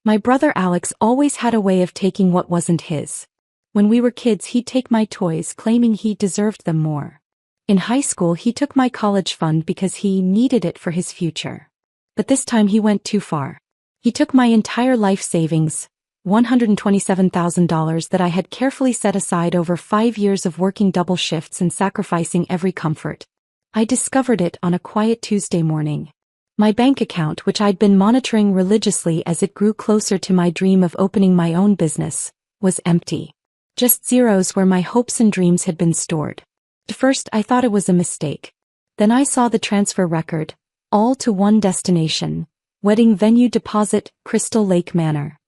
My brother Alex always had a way of taking what wasn't his. When we were kids, he'd take my toys, claiming he deserved them more. In high school, he took my college fund because he needed it for his future. But this time he went too far. He took my entire life savings, $127,000 that I had carefully set aside over 5 years of working double shifts and sacrificing every comfort. I discovered it on a quiet Tuesday morning. My bank account, which I'd been monitoring religiously as it grew closer to my dream of opening my own business, was empty. Just zeros where my hopes and dreams had been stored. At first I thought it was a mistake. Then I saw the transfer record, all to one destination, wedding venue deposit, Crystal Lake Manor.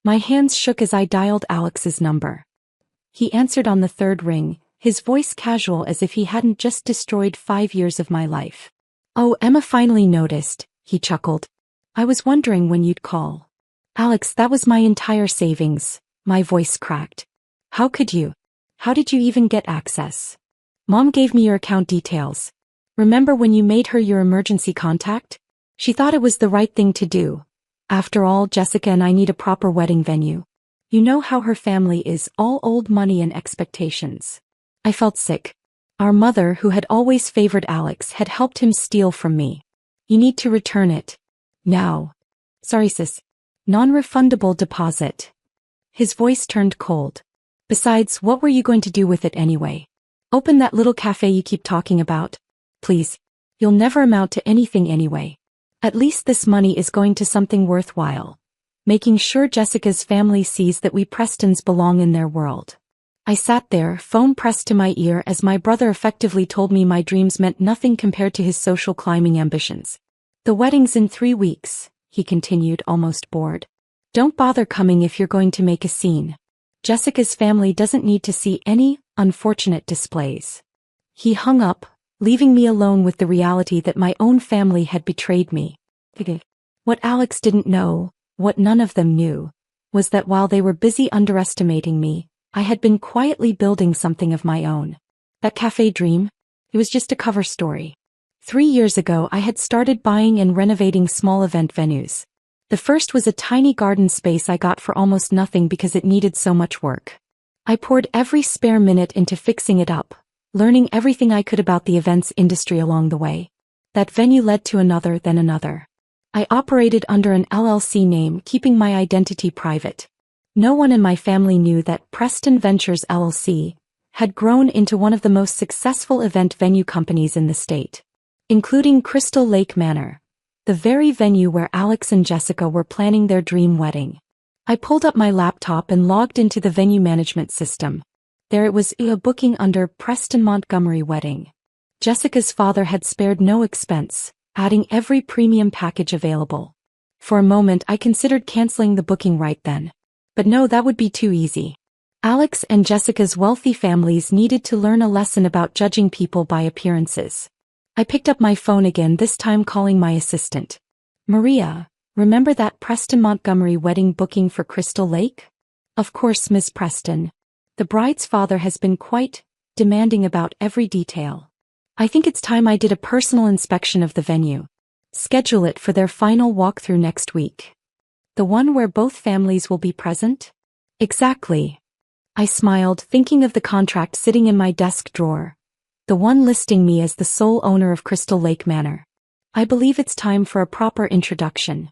My hands shook as I dialed Alex's number. He answered on the third ring, his voice casual as if he hadn't just destroyed 5 years of my life. "Oh, Emma finally noticed," he chuckled. "I was wondering when you'd call." "Alex, that was my entire savings," my voice cracked. "How could you? How did you even get access?" "Mom gave me your account details. Remember when you made her your emergency contact? She thought it was the right thing to do. After all, Jessica and I need a proper wedding venue. You know how her family is, all old money and expectations." I felt sick. Our mother, who had always favored Alex, had helped him steal from me. "You need to return it. Now." "Sorry, sis. Non-refundable deposit." His voice turned cold. "Besides, what were you going to do with it anyway? Open that little cafe you keep talking about? Please. You'll never amount to anything anyway. At least this money is going to something worthwhile. Making sure Jessica's family sees that we Prestons belong in their world." I sat there, phone pressed to my ear as my brother effectively told me my dreams meant nothing compared to his social climbing ambitions. "The wedding's in 3 weeks, he continued, almost bored. "Don't bother coming if you're going to make a scene. Jessica's family doesn't need to see any unfortunate displays." He hung up, leaving me alone with the reality that my own family had betrayed me. What Alex didn't know, what none of them knew, was that while they were busy underestimating me, I had been quietly building something of my own. That cafe dream? It was just a cover story. 3 years ago I had started buying and renovating small event venues. The first was a tiny garden space I got for almost nothing because it needed so much work. I poured every spare minute into fixing it up, learning everything I could about the events industry along the way. That venue led to another, then another. I operated under an LLC name, keeping my identity private. No one in my family knew that Preston Ventures LLC had grown into one of the most successful event venue companies in the state, including Crystal Lake Manor, the very venue where Alex and Jessica were planning their dream wedding. I pulled up my laptop and logged into the venue management system. There it was, a booking under Preston Montgomery Wedding. Jessica's father had spared no expense, adding every premium package available. For a moment I considered canceling the booking right then. But no, that would be too easy. Alex and Jessica's wealthy families needed to learn a lesson about judging people by appearances. I picked up my phone again, this time calling my assistant. "Maria, remember that Preston Montgomery wedding booking for Crystal Lake?" "Of course, Miss Preston. The bride's father has been quite demanding about every detail. I think it's time I did a personal inspection of the venue. Schedule it for their final walkthrough next week." "The one where both families will be present?" "Exactly." I smiled, thinking of the contract sitting in my desk drawer, the one listing me as the sole owner of Crystal Lake Manor. "I believe it's time for a proper introduction."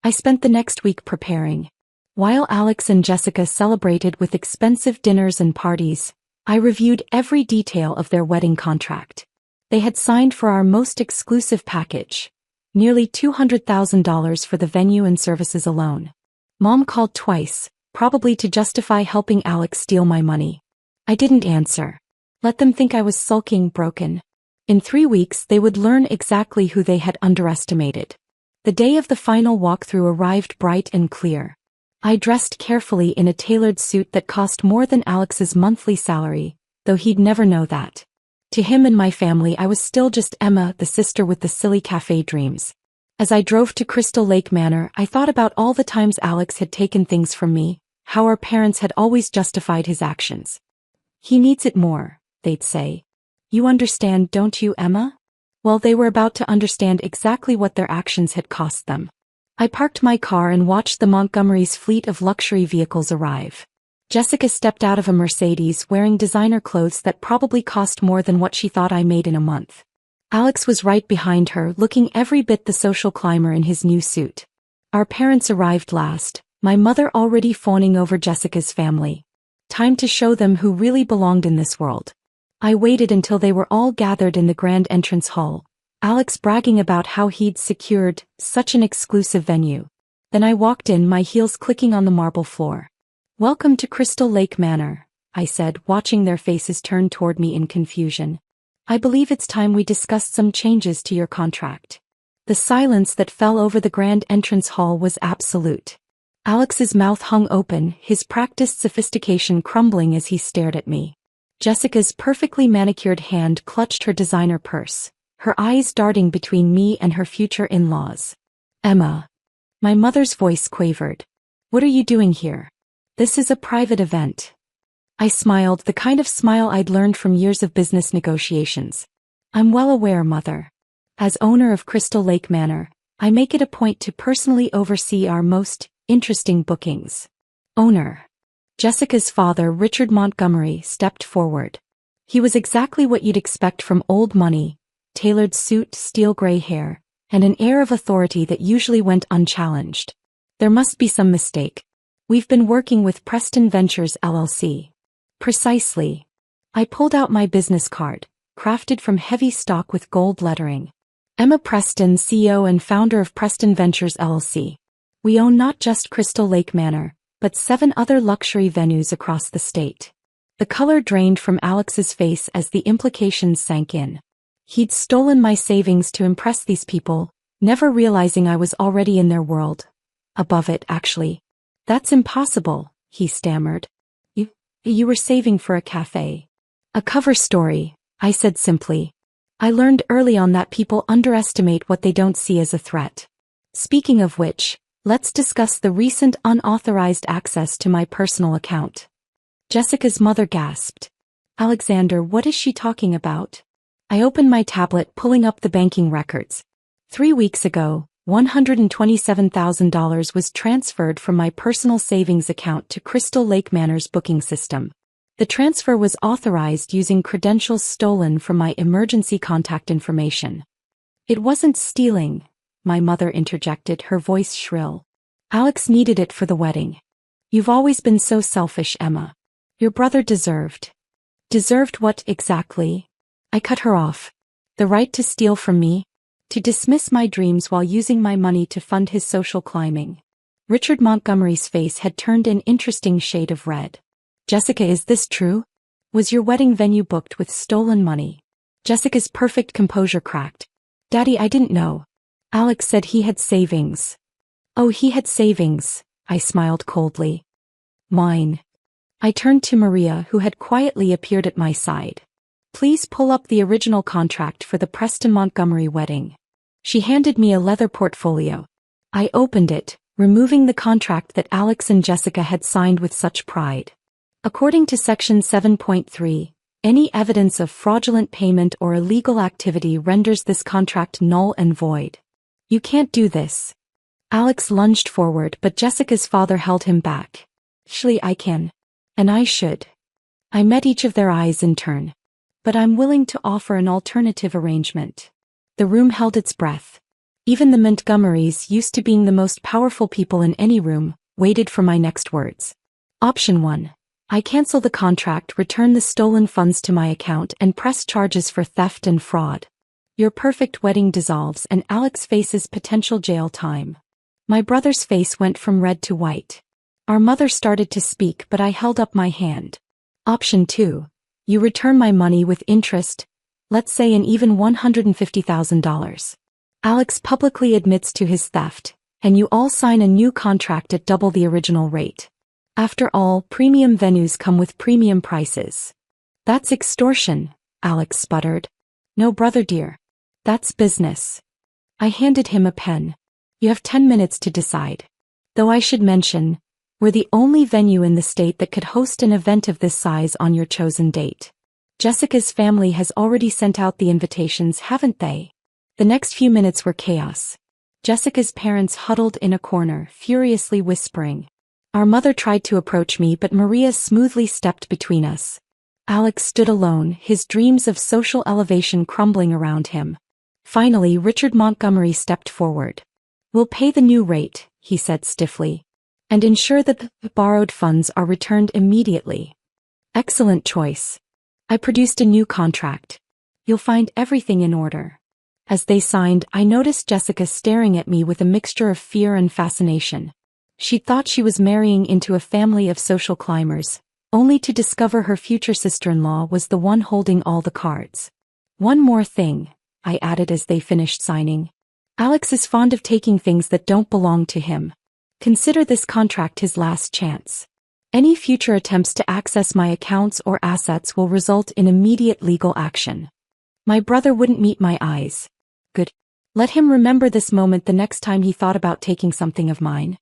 I spent the next week preparing. While Alex and Jessica celebrated with expensive dinners and parties, I reviewed every detail of their wedding contract. They had signed for our most exclusive package. Nearly $200,000 for the venue and services alone. Mom called twice, probably to justify helping Alex steal my money. I didn't answer. Let them think I was sulking, broken. In 3 weeks they would learn exactly who they had underestimated. The day of the final walkthrough arrived bright and clear. I dressed carefully in a tailored suit that cost more than Alex's monthly salary, though he'd never know that. To him and my family I was still just Emma, the sister with the silly cafe dreams. As I drove to Crystal Lake Manor, I thought about all the times Alex had taken things from me, how our parents had always justified his actions. "He needs it more," they'd say. "You understand, don't you, Emma?" Well, they were about to understand exactly what their actions had cost them. I parked my car and watched the Montgomery's fleet of luxury vehicles arrive. Jessica stepped out of a Mercedes wearing designer clothes that probably cost more than what she thought I made in a month. Alex was right behind her, looking every bit the social climber in his new suit. Our parents arrived last, my mother already fawning over Jessica's family. Time to show them who really belonged in this world. I waited until they were all gathered in the grand entrance hall, Alex bragging about how he'd secured such an exclusive venue. Then I walked in, my heels clicking on the marble floor. "Welcome to Crystal Lake Manor," I said, watching their faces turn toward me in confusion. "I believe it's time we discussed some changes to your contract." The silence that fell over the grand entrance hall was absolute. Alex's mouth hung open, his practiced sophistication crumbling as he stared at me. Jessica's perfectly manicured hand clutched her designer purse, her eyes darting between me and her future in-laws. "Emma." My mother's voice quavered. "What are you doing here? This is a private event." I smiled, the kind of smile I'd learned from years of business negotiations. "I'm well aware, Mother. As owner of Crystal Lake Manor, I make it a point to personally oversee our most interesting bookings." "Owner." Jessica's father, Richard Montgomery, stepped forward. He was exactly what you'd expect from old money, tailored suit, steel gray hair, and an air of authority that usually went unchallenged. "There must be some mistake. We've been working with Preston Ventures LLC. "Precisely." I pulled out my business card, crafted from heavy stock with gold lettering. "Emma Preston, CEO and founder of Preston Ventures LLC. We own not just Crystal Lake Manor, but 7 other luxury venues across the state." The color drained from Alex's face as the implications sank in. He'd stolen my savings to impress these people, never realizing I was already in their world. Above it, actually. "That's impossible," he stammered. You were saving for a cafe." "A cover story," I said simply. "I learned early on that people underestimate what they don't see as a threat. Speaking of which, let's discuss the recent unauthorized access to my personal account." Jessica's mother gasped. "Alexander, what is she talking about?" I opened my tablet, pulling up the banking records. 3 weeks ago, $127,000 was transferred from my personal savings account to Crystal Lake Manor's booking system. The transfer was authorized using credentials stolen from my emergency contact information. "It wasn't stealing," my mother interjected, her voice shrill. "Alex needed it for the wedding." "You've always been so selfish, Emma. Your brother deserved." "Deserved what exactly?" I cut her off. "The right to steal from me? To dismiss my dreams while using my money to fund his social climbing." Richard Montgomery's face had turned an interesting shade of red. "Jessica, is this true? Was your wedding venue booked with stolen money?" Jessica's perfect composure cracked. "Daddy, I didn't know. Alex said he had savings." "Oh, he had savings," I smiled coldly. "Mine." I turned to Maria, who had quietly appeared at my side. "Please pull up the original contract for the Preston Montgomery wedding." She handed me a leather portfolio. I opened it, removing the contract that Alex and Jessica had signed with such pride. According to Section 7.3, any evidence of fraudulent payment or illegal activity renders this contract null and void. "You can't do this." Alex lunged forward, but Jessica's father held him back. "Actually, I can. And I should." I met each of their eyes in turn. "But I'm willing to offer an alternative arrangement." The room held its breath. Even the Montgomerys, used to being the most powerful people in any room, waited for my next words. Option 1. I cancel the contract, return the stolen funds to my account, and press charges for theft and fraud. Your perfect wedding dissolves and Alex faces potential jail time. My brother's face went from red to white. Our mother started to speak, but I held up my hand. Option 2. You return my money with interest, let's say an even $150,000. Alex publicly admits to his theft, and you all sign a new contract at double the original rate. After all, premium venues come with premium prices. "That's extortion," Alex sputtered. "No, brother dear. That's business." I handed him a pen. "You have 10 minutes to decide." Though I should mention, we're the only venue in the state that could host an event of this size on your chosen date. Jessica's family has already sent out the invitations, haven't they? The next few minutes were chaos. Jessica's parents huddled in a corner, furiously whispering. Our mother tried to approach me, but Maria smoothly stepped between us. Alex stood alone, his dreams of social elevation crumbling around him. Finally, Richard Montgomery stepped forward. We'll pay the new rate, he said stiffly, and ensure that the borrowed funds are returned immediately. Excellent choice. I produced a new contract. You'll find everything in order. As they signed, I noticed Jessica staring at me with a mixture of fear and fascination. She thought she was marrying into a family of social climbers, only to discover her future sister-in-law was the one holding all the cards. One more thing, I added as they finished signing. Alex is fond of taking things that don't belong to him. Consider this contract his last chance. Any future attempts to access my accounts or assets will result in immediate legal action. My brother wouldn't meet my eyes. Good. Let him remember this moment the next time he thought about taking something of mine.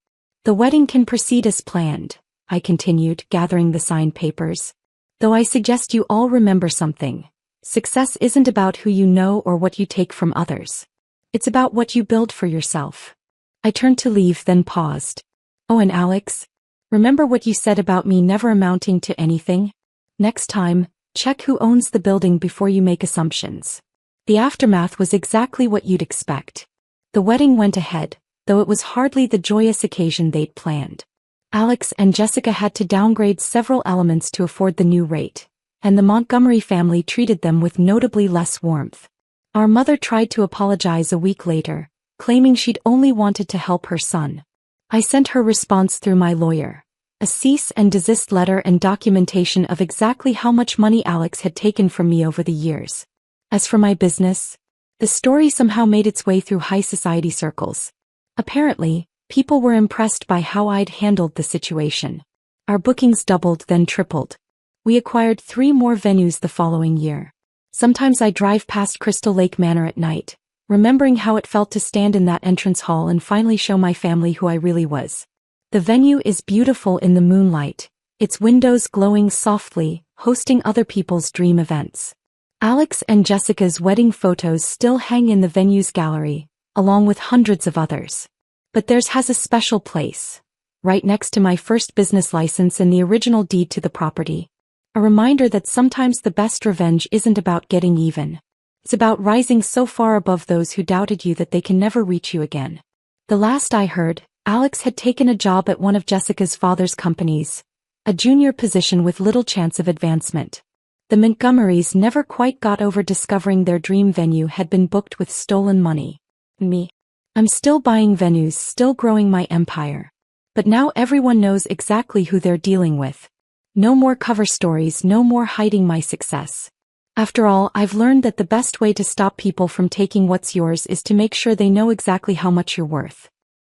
The wedding can proceed as planned, I continued, gathering the signed papers. Though I suggest you all remember something. Success isn't about who you know or what you take from others. It's about what you build for yourself. I turned to leave, then paused. Oh, and Alex, remember what you said about me never amounting to anything? Next time, check who owns the building before you make assumptions. The aftermath was exactly what you'd expect. The wedding went ahead, though it was hardly the joyous occasion they'd planned. Alex and Jessica had to downgrade several elements to afford the new rate, and the Montgomery family treated them with notably less warmth. Our mother tried to apologize a week later, claiming she'd only wanted to help her son. I sent her response through my lawyer, a cease and desist letter and documentation of exactly how much money Alex had taken from me over the years. As for my business, the story somehow made its way through high society circles. Apparently, people were impressed by how I'd handled the situation. Our bookings doubled, then tripled. We acquired 3 more venues the following year. Sometimes I drive past Crystal Lake Manor at night, remembering how it felt to stand in that entrance hall and finally show my family who I really was. The venue is beautiful in the moonlight, its windows glowing softly, hosting other people's dream events. Alex and Jessica's wedding photos still hang in the venue's gallery, along with hundreds of others. But theirs has a special place, right next to my first business license and the original deed to the property. A reminder that sometimes the best revenge isn't about getting even. It's about rising so far above those who doubted you that they can never reach you again. The last I heard, Alex had taken a job at one of Jessica's father's companies, a junior position with little chance of advancement. The Montgomerys never quite got over discovering their dream venue had been booked with stolen money. Me. I'm still buying venues, still growing my empire. But now everyone knows exactly who they're dealing with. No more cover stories, no more hiding my success. After all, I've learned that the best way to stop people from taking what's yours is to make sure they know exactly how much you're worth.